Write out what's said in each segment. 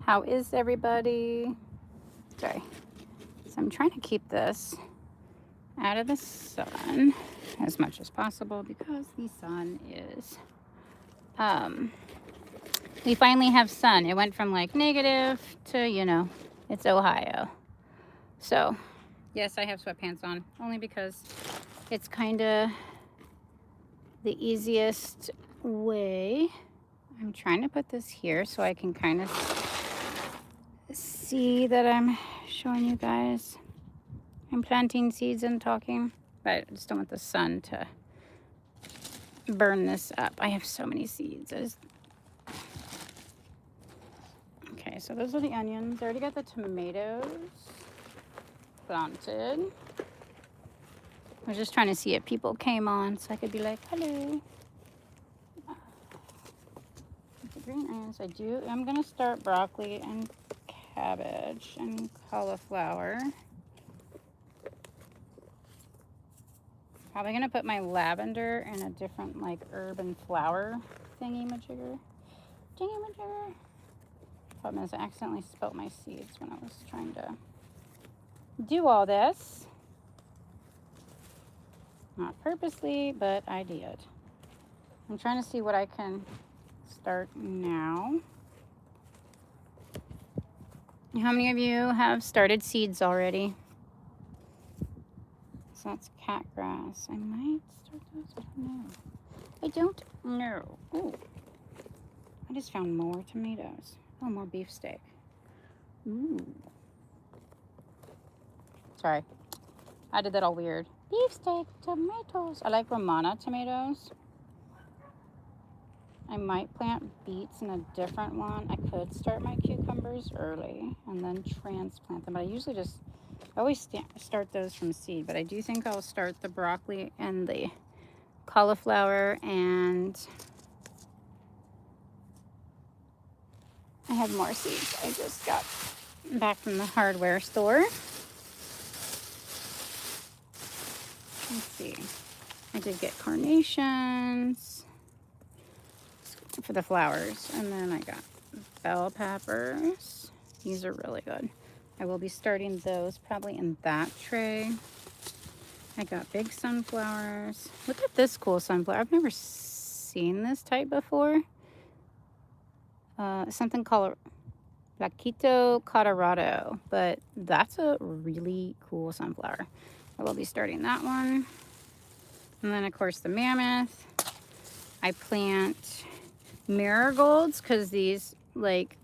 How is everybody? Sorry. So I'm trying to keep this out of the sun as much as possible because the sun is, we finally have sun. It went from like negative to, it's Ohio. So, yes, I have sweatpants on only because it's kind of the easiest way. I'm trying to put this here so I can kind of see that I'm showing you guys. I'm planting seeds and talking, but I just don't want the sun to burn this up. I have so many seeds. Okay, so those are the onions. I already got the tomatoes planted. I was just trying to see if people came on so I could be like, hello. The green onions, I'm gonna start broccoli and cabbage and cauliflower. Probably gonna put my lavender in a different like herb and flower thingy-majigger. Problem is I accidentally spilt my seeds when I was trying to do all this. Not purposely, but I did. I'm trying to see what I can start now. How many of you have started seeds already? So that's cat grass. I might start those. I don't know. Ooh. I just found more tomatoes. Oh, more beefsteak. Ooh. Sorry. I did that all weird. Beefsteak, tomatoes. I like Romana tomatoes. I might plant beets in a different one. I could start my cucumbers early and then transplant them. But I usually always start those from seed. But I do think I'll start the broccoli and the cauliflower, and I have more seeds I just got back from the hardware store. Let's see. I did get carnations for the flowers, and then I got bell peppers. These are really good. I will be starting those probably in that tray. I got big sunflowers. Look at this cool sunflower. I've never seen this type before. Something called Laquito Colorado, but that's a really cool sunflower. I will be starting that one. And then of course the mammoth. I plant marigolds because these like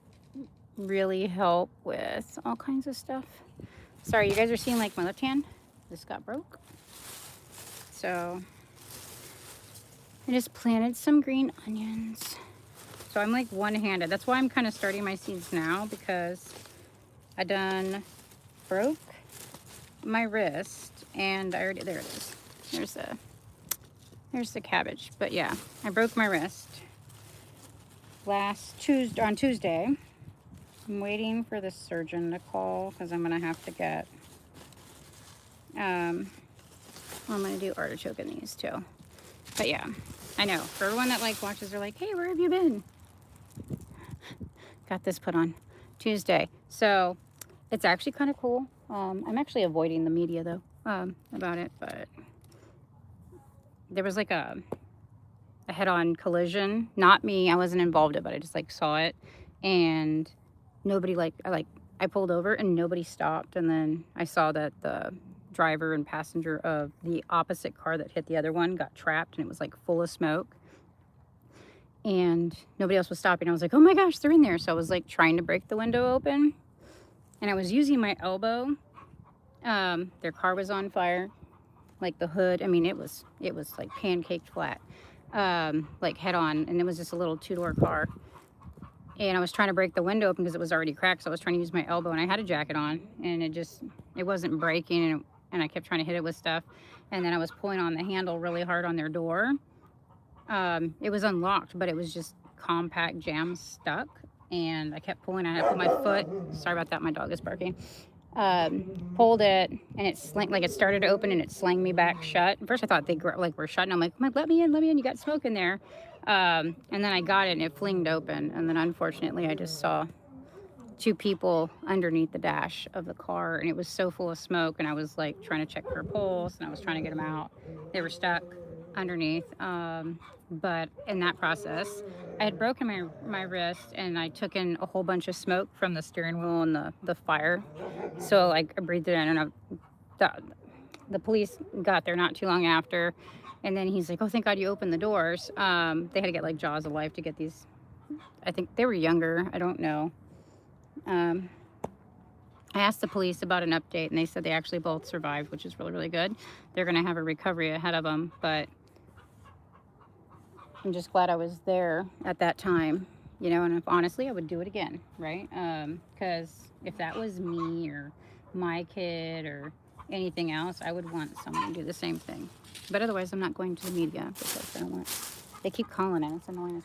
really help with all kinds of stuff. Sorry, you guys are seeing like my left hand. This got broke. So I just planted some green onions. So I'm like one-handed. That's why I'm kind of starting my seeds now, because I done broke my wrist and I already, there it is. There's the cabbage. But yeah, I broke my wrist on Tuesday. I'm waiting for the surgeon to call because I'm gonna have to get, I'm gonna do artichoke in these too. But yeah, I know for everyone that like watches, they're like, hey, where have you been? Got this put on Tuesday. So it's actually kind of cool. I'm actually avoiding the media though, about it, but there was like a head-on collision. Not me, I wasn't involved in it, but I just like saw it, and nobody I pulled over and nobody stopped, and then I saw that the driver and passenger of the opposite car that hit the other one got trapped, and it was like full of smoke. And nobody else was stopping. I was like, oh my gosh, they're in there. So I was like trying to break the window open, and I was using my elbow. Their car was on fire, like the hood. I mean, it was like pancaked flat, like head on, and it was just a little two-door car. And I was trying to break the window open because it was already cracked. So I was trying to use my elbow, and I had a jacket on, and it wasn't breaking, and I kept trying to hit it with stuff. And then I was pulling on the handle really hard on their door. It was unlocked, but it was just compact jam stuck, and I kept pulling. I had to put my foot, sorry about that, my dog is barking, pulled it, and it started to open and it slanged me back shut. At first I thought they were shut, and I'm like, let me in, you got smoke in there. And then I got it and it flinged open, and then unfortunately I just saw two people underneath the dash of the car, and it was so full of smoke, and I was like trying to check her pulse, and I was trying to get them out. They were stuck underneath. But in that process, I had broken my wrist, and I took in a whole bunch of smoke from the steering wheel and the fire. So like I breathed it in, and the police got there not too long after, and then he's like, "Oh, thank God you opened the doors." They had to get like jaws of life to get these. I think they were younger. I don't know. Um, I asked the police about an update, and they said they actually both survived, which is really, really good. They're going to have a recovery ahead of them, but I'm just glad I was there at that time, you know, and if honestly, I would do it again, right? Because if that was me or my kid or anything else, I would want someone to do the same thing. But otherwise, I'm not going to the media because I don't want, they keep calling it. It's annoying as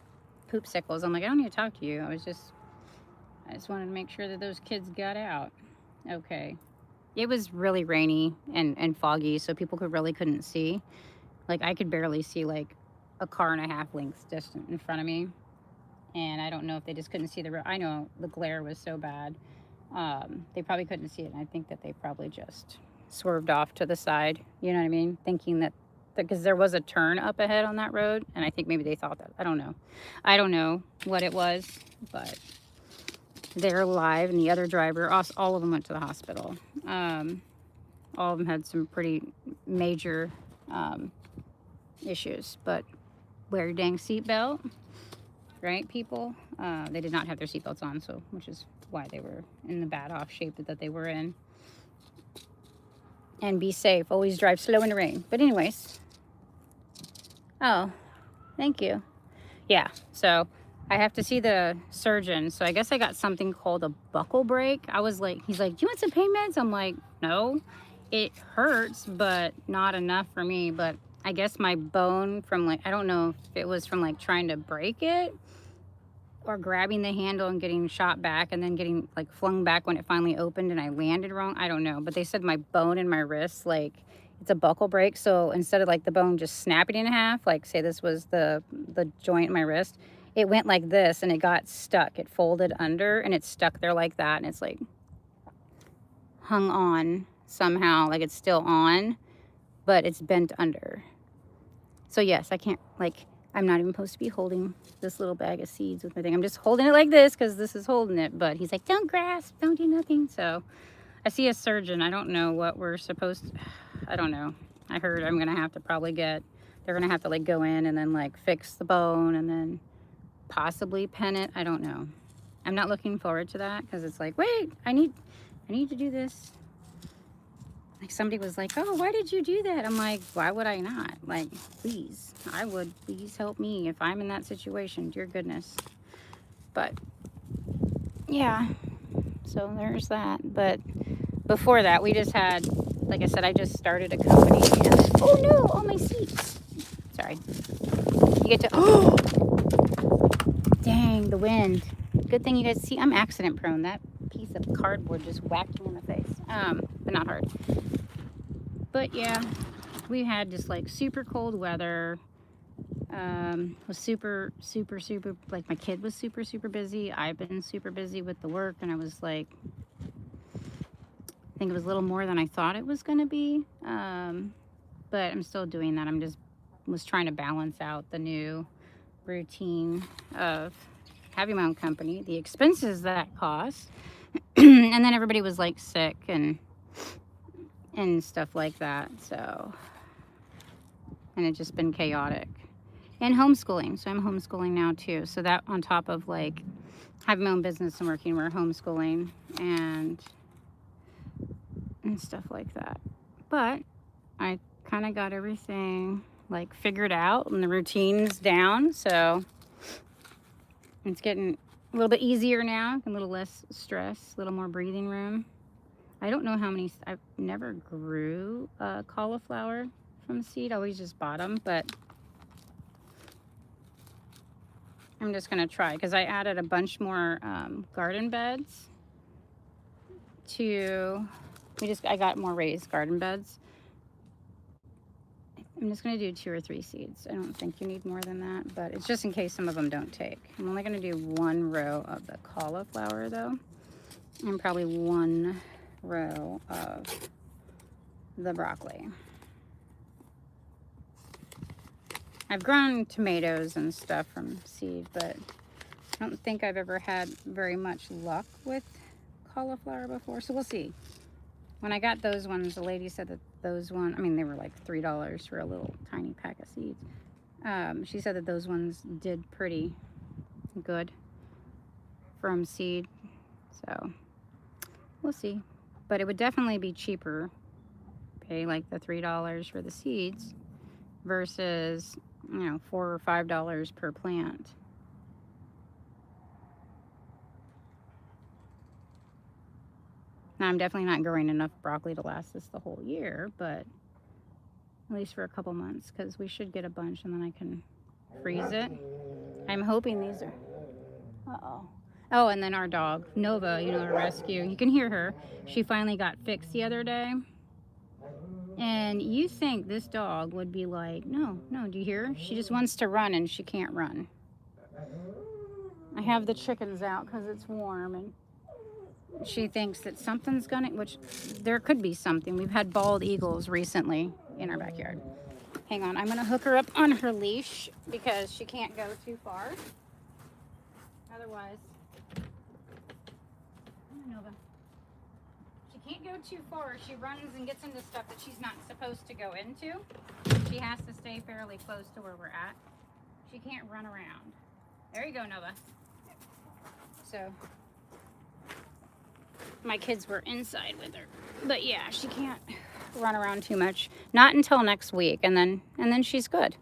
poop sickles. I'm like, I don't need to talk to you. I just wanted to make sure that those kids got out. Okay. It was really rainy and foggy, so people really couldn't see. Like, I could barely see, like, a car and a half lengths distant in front of me. And I don't know if they just couldn't see the road. I know the glare was so bad. They probably couldn't see it. And I think that they probably just swerved off to the side. You know what I mean? Thinking that, because there was a turn up ahead on that road. And I think maybe they thought that. I don't know. I don't know what it was, but they're alive. And the other driver, all of them went to the hospital. All of them had some pretty major issues, but wear your dang seatbelt, right, people? They did not have their seatbelts on, so which is why they were in the bad off shape that they were in. And be safe. Always drive slow in the rain. But anyways, oh, thank you. Yeah, so I have to see the surgeon. So I guess I got something called a buckle break. I was like, he's like, do you want some pain meds? I'm like, no, it hurts, but not enough for me. But I guess my bone from like, I don't know if it was from like trying to break it or grabbing the handle and getting shot back and then getting like flung back when it finally opened and I landed wrong. I don't know. But they said my bone in my wrist, like it's a buckle break. So instead of like the bone just snapping in half, like say this was the joint in my wrist, it went like this and it got stuck. It folded under and it's stuck there like that. And it's like hung on somehow, like it's still on, but it's bent under. So yes, I can't, like, I'm not even supposed to be holding this little bag of seeds with my thing. I'm just holding it like this because this is holding it. But he's like, don't grasp, don't do nothing. So I see a surgeon. I don't know what we're supposed to, I don't know. I heard I'm going to have to probably they're going to have to like go in and then like fix the bone and then possibly pen it. I don't know. I'm not looking forward to that because it's like, wait, I need to do this. Like somebody was like, oh, why did you do that? I'm like, why would I not? Like, please, I would. Please help me if I'm in that situation. Dear goodness. But yeah, so there's that. But before that, we just had, like I said, I just started a company. And, oh no, all my seats. Sorry. You get to, oh, dang, the wind. Good thing you guys see, I'm accident prone. That piece of cardboard just whacked me in the face. But not hard. But yeah, we had just like super cold weather. Was super, like my kid was super busy. I've been super busy with the work, and I was like, I think it was a little more than I thought it was gonna be. But I'm still doing that. Was trying to balance out the new routine of having my own company, the expenses that cost, and then everybody was like sick and stuff like that. So, and it's just been chaotic. And homeschooling. So I'm homeschooling now too. So that on top of like having my own business and working, we're homeschooling and stuff like that. But I kind of got everything like figured out and the routine's down. So it's getting a little bit easier now, a little less stress, a little more breathing room. I don't know how many, I've never grew cauliflower from seed. I always just bought them, but I'm just gonna try because I added a bunch more garden beds I got more raised garden beds. I'm just gonna do 2 or 3 seeds. I don't think you need more than that, but it's just in case some of them don't take. I'm only gonna do 1 row of the cauliflower though. and probably 1 row of the broccoli. I've grown tomatoes and stuff from seed, but I don't think I've ever had very much luck with cauliflower before, so we'll see. When I got those ones, the lady said that those ones, I mean, they were like $3 for a little tiny pack of seeds. She said that those ones did pretty good from seed, so we'll see. But it would definitely be cheaper, pay like the $3 for the seeds versus, you know, $4 or $5 per plant. Now, I'm definitely not growing enough broccoli to last us the whole year, but at least for a couple months, because we should get a bunch and then I can freeze it. I'm hoping these are... Uh-oh. Oh, and then our dog, Nova, you know, our rescue. You can hear her. She finally got fixed the other day. And you think this dog would be like, no, do you hear her? She just wants to run and she can't run. I have the chickens out because it's warm, and she thinks that something's gonna, which there could be something. We've had bald eagles recently in our backyard. Hang on, I'm gonna hook her up on her leash because she can't go too far. Otherwise, Nova. She can't go too far. She runs and gets into stuff that she's not supposed to go into. She has to stay fairly close to where we're at. She can't run around. There you go, Nova. So, my kids were inside with her. But yeah, she can't run around too much. Not until next week, and then she's good.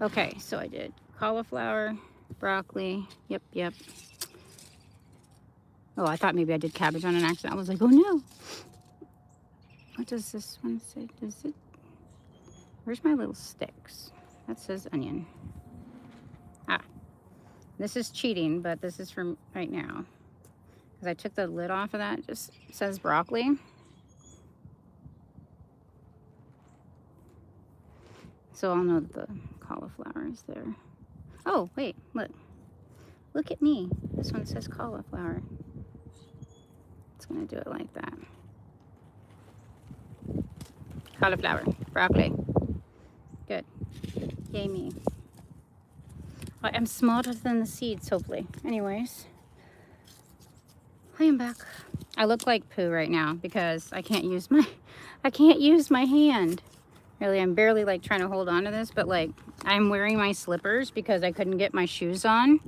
Okay, so I did cauliflower, broccoli. Yep. Oh, I thought maybe I did cabbage on an accident. I was like, oh no. What does this one say? Does it? Where's my little sticks? That says onion. Ah, this is cheating, but this is from right now. Because I took the lid off of that. It just says broccoli. So I'll know that the cauliflower is there. Oh, wait, look. Look at me. This one says cauliflower. It's gonna do it like that. Cauliflower, broccoli. Good. Yay me. I'm smarter than the seeds, hopefully. Anyways, I am back. I look like poo right now because I can't use my hand. Really, I'm barely like trying to hold on to this, but like I'm wearing my slippers because I couldn't get my shoes on.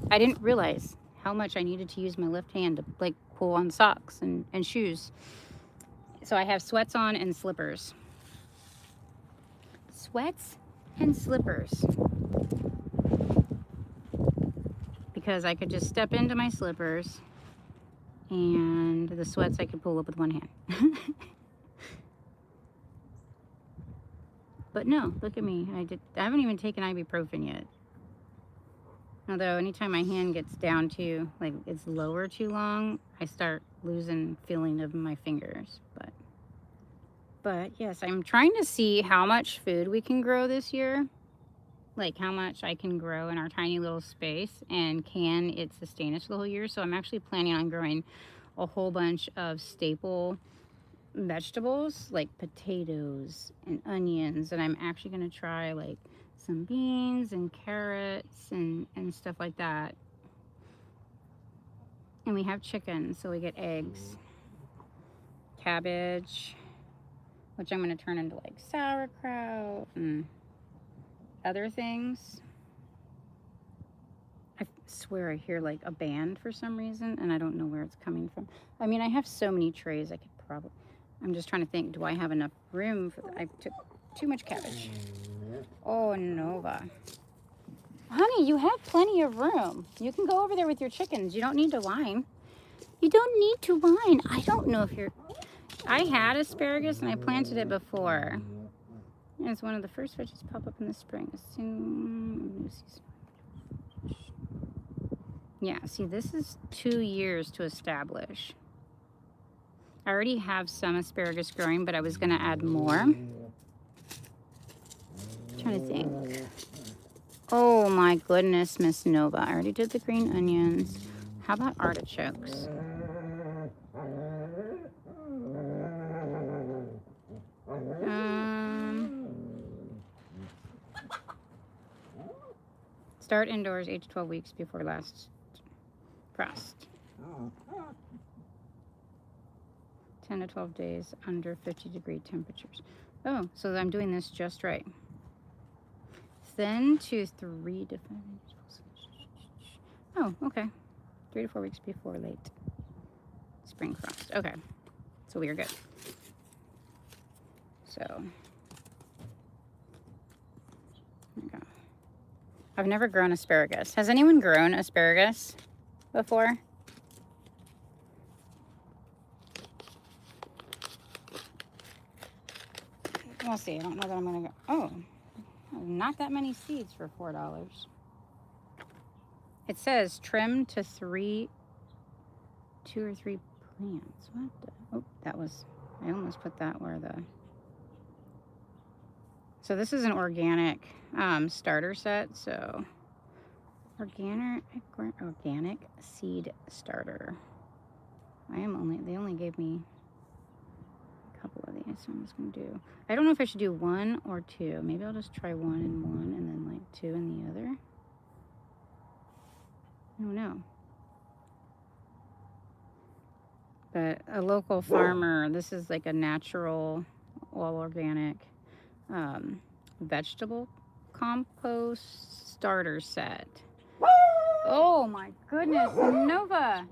I didn't realize how much I needed to use my left hand to like pull on socks and shoes. So I have sweats on and slippers. Sweats and slippers. Because I could just step into my slippers and the sweats I could pull up with one hand. But no, look at me. I haven't even taken ibuprofen yet. Although anytime my hand gets down to, like, it's lower too long, I start losing feeling of my fingers. But yes, I'm trying to see how much food we can grow this year. Like how much I can grow in our tiny little space, and can it sustain us the whole year. So I'm actually planning on growing a whole bunch of staple vegetables like potatoes and onions, and I'm actually going to try like some beans and carrots and stuff like that. And we have chicken, so we get eggs, cabbage, which I'm going to turn into like sauerkraut and other things. I swear I hear like a band for some reason, and I don't know where it's coming from. I mean, I have so many trays, I could probably... I'm just trying to think, do I have enough room for that? I took too much cabbage. Oh, Nova. Honey, you have plenty of room. You can go over there with your chickens. You don't need to whine. You don't need to whine. I don't know if you're... I had asparagus and I planted it before. And it's one of the first veggies to pop up in the spring. Yeah, see, this is 2 years to establish. I already have some asparagus growing, but I was going to add more. I'm trying to think. Oh my goodness, Miss Nova. I already did the green onions. How about artichokes? Start indoors 8 to 12 weeks before last frost. 10 to 12 days under 50-degree temperatures. Oh, so I'm doing this just right. Then 2 3 to 5. Oh, okay. 3 to 4 weeks before late spring frost. Okay, so we are good. So, there we go. I've never grown asparagus. Has anyone grown asparagus before? We'll see. I don't know that I'm gonna go. Oh, not that many seeds for $4. It says trim to 2 or 3 plants. What the? Oh, that was, I almost put that where the. So this is an organic starter set. So organic seed starter. They only gave me a couple of these, so I'm just gonna do, I don't know if I should do 1 or 2. Maybe I'll just try 1 and 1 and then like 2 in the other. I don't know. But a local farmer, this is like a natural, all organic vegetable compost starter set. Oh my goodness, Nova!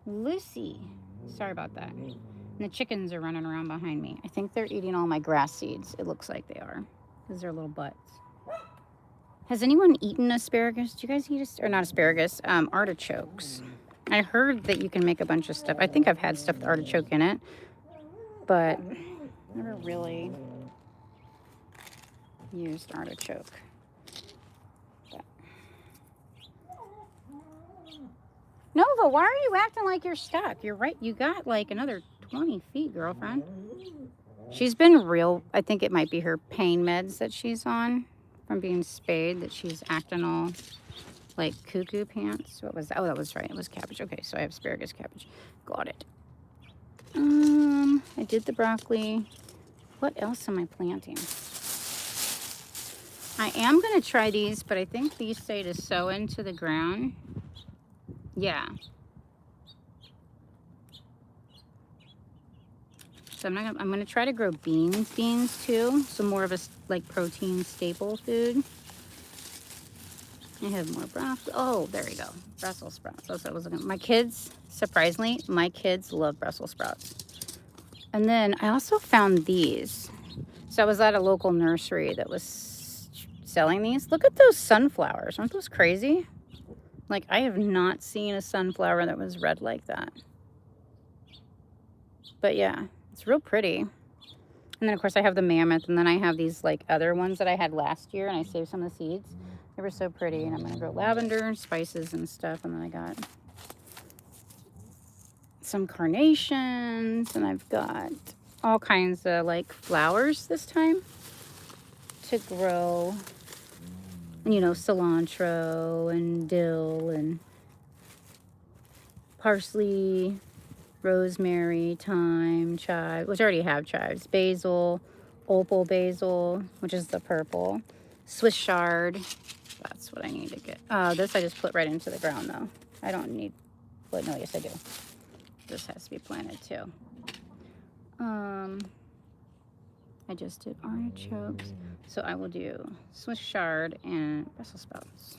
Lucy. Sorry about that. And the chickens are running around behind me. I think they're eating all my grass seeds. It looks like they are, because they're little butts. Has anyone eaten asparagus? Do you guys eat, or not asparagus, artichokes? I heard that you can make a bunch of stuff. I think I've had stuff with artichoke in it, but never really used artichoke. But. Nova, why are you acting like you're stuck? You're right. You got like another 20 feet, girlfriend. She's been real. I think it might be her pain meds that she's on from being spayed, that she's acting all like cuckoo pants. What was that? Oh, that was right. It was cabbage. Okay, so I have asparagus cabbage. Got it. I did the broccoli. What else am I planting? I am going to try these, but I think these say to sow into the ground. Yeah. So I'm gonna try to grow beans too. So more of a like protein staple food. I have more broccoli. Oh, there we go. Brussels sprouts. That's what I was looking at. My kids, surprisingly, my kids love Brussels sprouts. And then I also found these. So I was at a local nursery that was selling these. Look at those sunflowers. Aren't those crazy? Like, I have not seen a sunflower that was red like that. But yeah, it's real pretty. And then, of course, I have the mammoth. And then I have these, like, other ones that I had last year. And I saved some of the seeds. They were so pretty. And I'm going to grow lavender, spices, and stuff. And then I got some carnations. And I've got all kinds of, like, flowers this time to grow. You know, cilantro and dill and parsley, rosemary, thyme, chive, which I already have chives, basil, opal basil, which is the purple, Swiss chard. That's what I need to get. This I just put right into the ground though. I don't need, well, no, yes I do. This has to be planted too. I just did artichokes, so I will do Swiss chard and Brussels sprouts.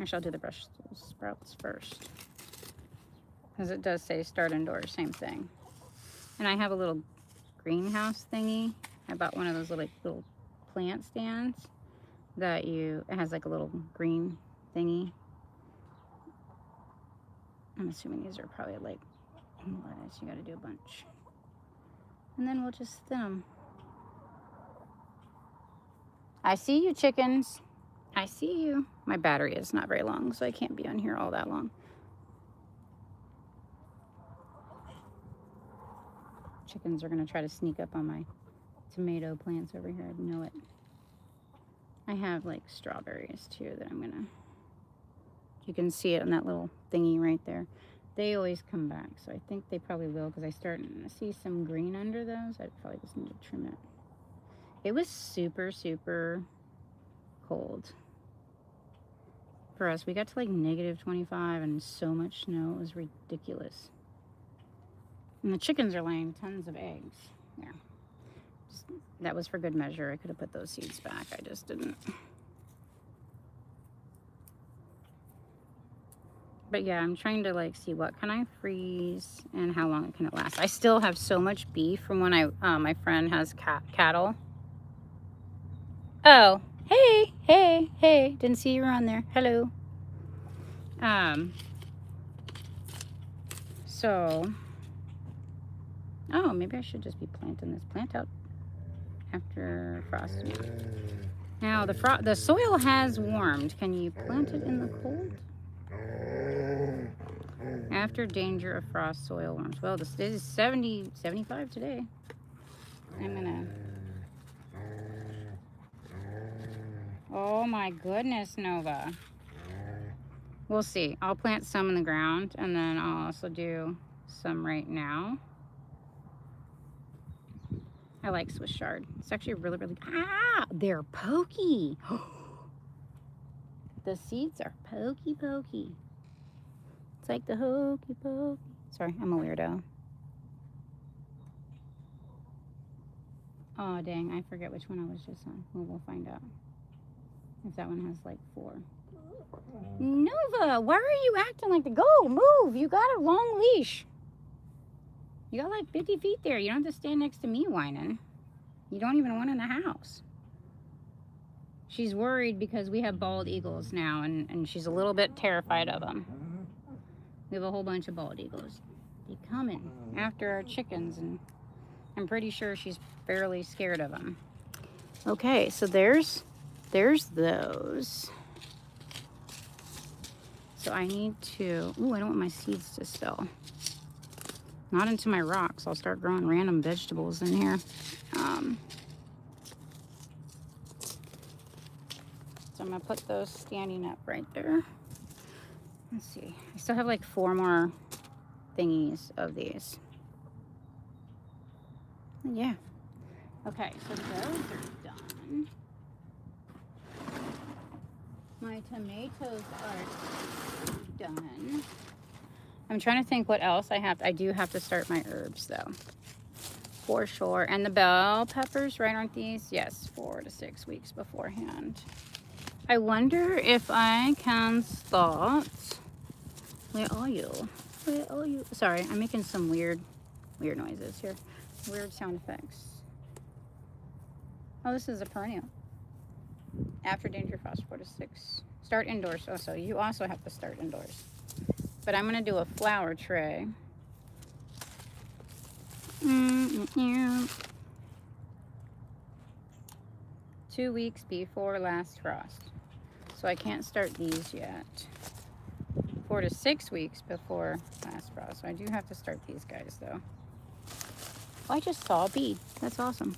Actually, I'll do the Brussels sprouts first, because it does say start indoors, same thing. And I have a little greenhouse thingy. I bought one of those little plant stands that it has like a little green thingy. I'm assuming these are probably like lettuce. You got to do a bunch. And then we'll just thin them. I see you, chickens. I see you. My battery is not very long, so I can't be on here all that long. Chickens are going to try to sneak up on my tomato plants over here. I know it. I have like strawberries too that I'm gonna, you can see it on that little thingy right there. They always come back, so I think they probably will because I start to see some green under those. I probably just need to trim it. It was super, super cold for us. We got to like -25 and so much snow. It was ridiculous. And the chickens are laying tons of eggs. Yeah. Just, that was for good measure. I could have put those seeds back. I just didn't. But yeah, I'm trying to like see what can I freeze and how long can it last. I still have so much beef from when my friend has cattle. Oh, hey, didn't see you were on there. Hello. So, oh, maybe I should just be planting this plant out after frost. Now the soil has warmed. Can you plant it in the cold? After danger of frost, soil warms. Well, this is 70, 75 today. I'm gonna. Oh my goodness, Nova. We'll see. I'll plant some in the ground and then I'll also do some right now. I like Swiss chard. It's actually really, really, they're pokey. The seeds are pokey. It's like the hokey pokey. Sorry, I'm a weirdo. Oh, dang, I forget which one I was just on. Well, we'll find out. If that one has like 4. Nova, why are you acting like the go? Move, you got a long leash. You got like 50 feet there. You don't have to stand next to me whining. You don't even want in the house. She's worried because we have bald eagles now, and she's a little bit terrified of them. We have a whole bunch of bald eagles. They coming after our chickens, and I'm pretty sure she's fairly scared of them. Okay, so there's those. So I need to, ooh, I don't want my seeds to spill. Not into my rocks. I'll start growing random vegetables in here. So I'm gonna put those standing up right there. Let's see. I still have like 4 more thingies of these. Yeah. Okay, so those are done. My tomatoes are done. I'm trying to think what else I have. I do have to start my herbs though, for sure. And the bell peppers, right? Aren't these? Yes, 4 to 6 weeks beforehand. I wonder if I can start. Where are you? Where are you? Sorry, I'm making some weird noises here. Weird sound effects. Oh, this is a perennial. After danger frost, 4 to 6. Start indoors. Oh, so you also have to start indoors. But I'm going to do a flower tray. 2 weeks before last frost. So I can't start these yet. 4 to 6 weeks before last frost. So I do have to start these guys though. Oh, I just saw a bee. That's awesome.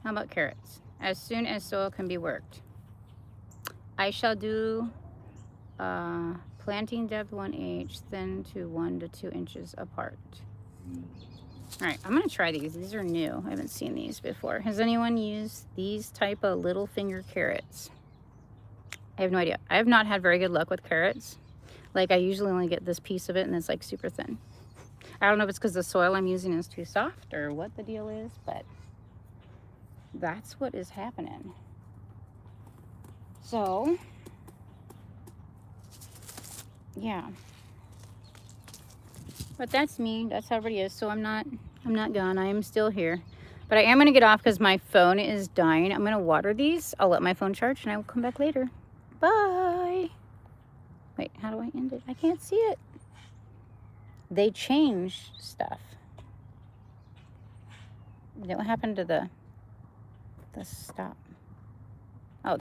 How about carrots? As soon as soil can be worked. I shall do planting depth 1 inch, thin to 1 to 2 inches apart. All right, I'm gonna try these. These are new. I haven't seen these before. Has anyone used these type of little finger carrots? I have no idea. I have not had very good luck with carrots. Like I usually only get this piece of it and it's like super thin. I don't know if it's because the soil I'm using is too soft or what the deal is, but that's what is happening. So, yeah. But that's me. That's how everybody is. So I'm not gone. I am still here. But I am going to get off because my phone is dying. I'm going to water these. I'll let my phone charge and I will come back later. Bye. Wait, how do I end it? I can't see it. They changed stuff. What happened to the stop?